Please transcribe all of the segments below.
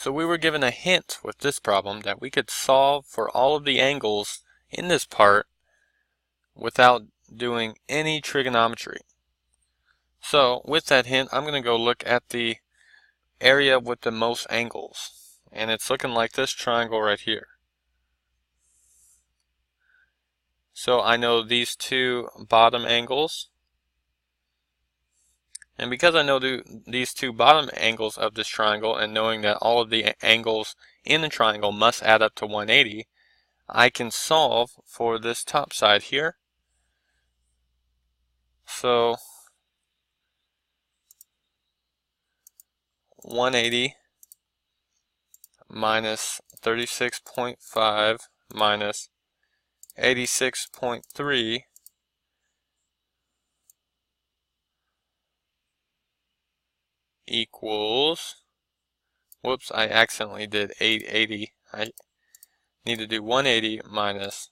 So we were given a hint with this problem that we could solve for all of the angles in this part without doing any trigonometry. So with that hint, I'm going to go look at the area with the most angles. And it's looking like this triangle right here. So I know these two bottom angles. And because I know these two bottom angles of this triangle, and knowing that all of the angles in the triangle must add up to 180, I can solve for this top side here. So 180 minus 36.5 minus 86.3 equals, whoops, I accidentally did 880. I need to do 180 minus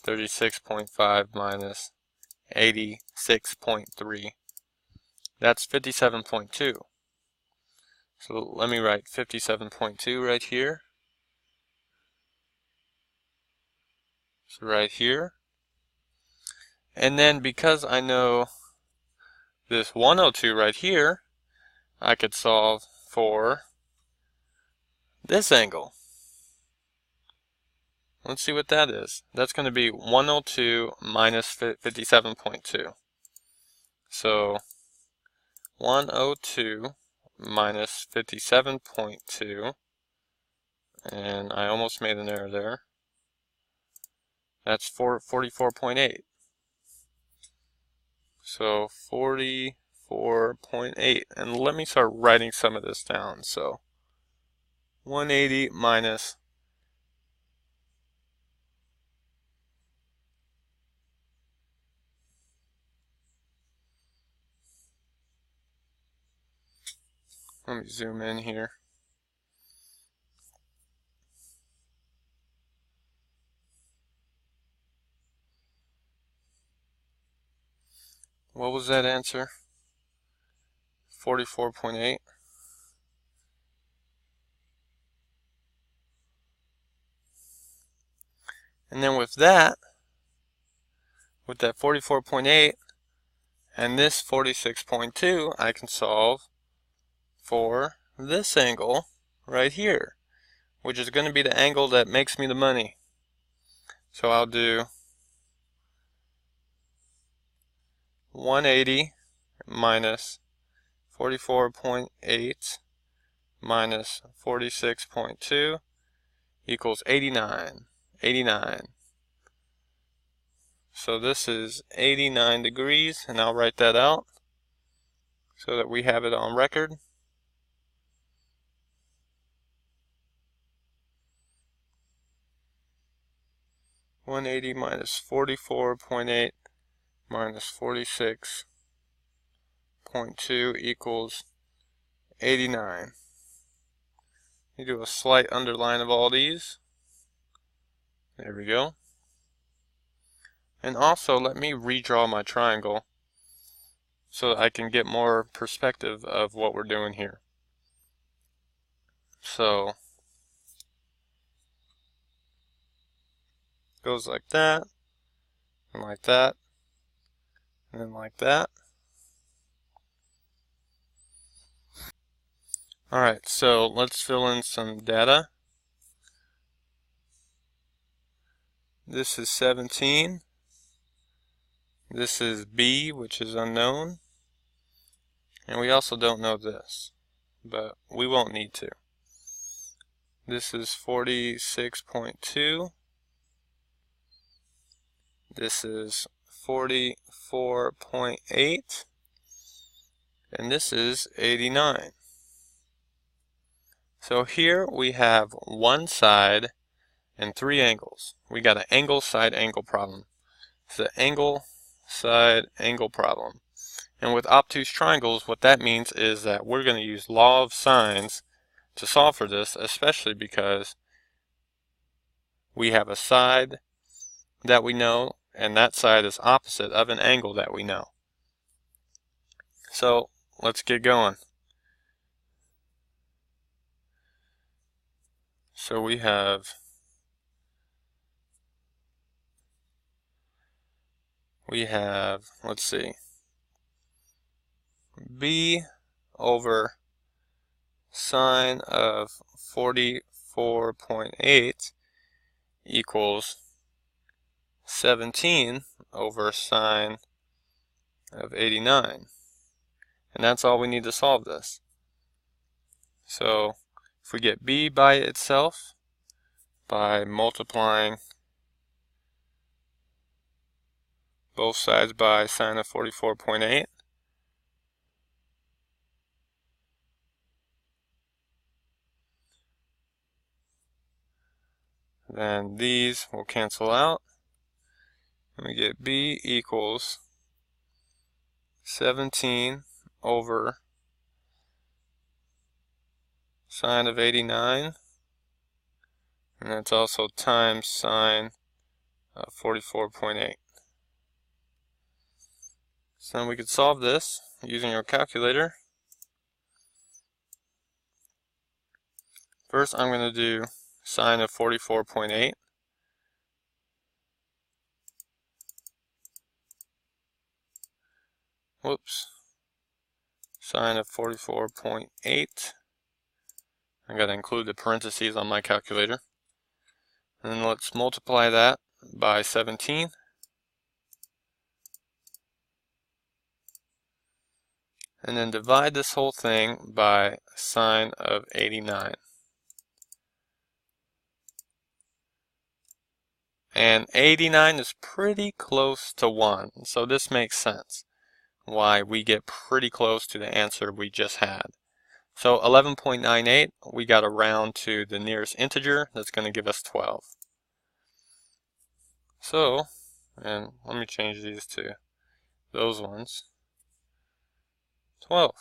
36.5 minus 86.3. That's 57.2. So let me write 57.2 right here. So right here. And then because I know this 102 right here, I could solve for this angle. Let's see what that is. That's going to be 102 minus 57.2. So 102 minus 57.2, and I almost made an error there. That's 44.8. So 44.8, and let me start writing some of this down. So 180 minus 'll let me zoom in here. What was that answer? 44.8. And then with that 44.8 and this 46.2, I can solve for this angle right here, which is going to be the angle that makes me the money. So I'll do 180 minus 44.8 minus 46.2 equals 89. 89. So this is 89 degrees, and I'll write that out so that we have it on record. (180) minus 44.8 minus 46.2 equals 89. You do a slight underline of all these. There we go. And also, let me redraw my triangle so that I can get more perspective of what we're doing here. So, it goes like that, and like that, and then like that. Alright, so let's fill in some data. This is 17. This is B, which is unknown. And we also don't know this, but we won't need to. This is 46.2. This is 44.8. And this is 89. So here we have one side and three angles. We got an angle, side, angle problem. It's the angle, side, angle problem. And with obtuse triangles, what that means is that we're going to use law of sines to solve for this, especially because we have a side that we know, and that side is opposite of an angle that we know. So let's get going. So we have let's see, b over sine of 44.8 equals 17 over sine of 89. And that's all we need to solve this. So if we get b by itself by multiplying both sides by sine of 44.8, then these will cancel out, and we get b equals 17 over sine of 89, and that's also times sine of 44.8. So then we could solve this using our calculator. First I'm going to do sine of 44.8. Whoops. Sine of 44.8. I got to include the parentheses on my calculator. And then let's multiply that by 17. And then divide this whole thing by sine of 89. And 89 is pretty close to 1, so this makes sense why we get pretty close to the answer we just had. So 11.98, we got to round to the nearest integer. That's going to give us 12. So, and let me change these to those ones, 12.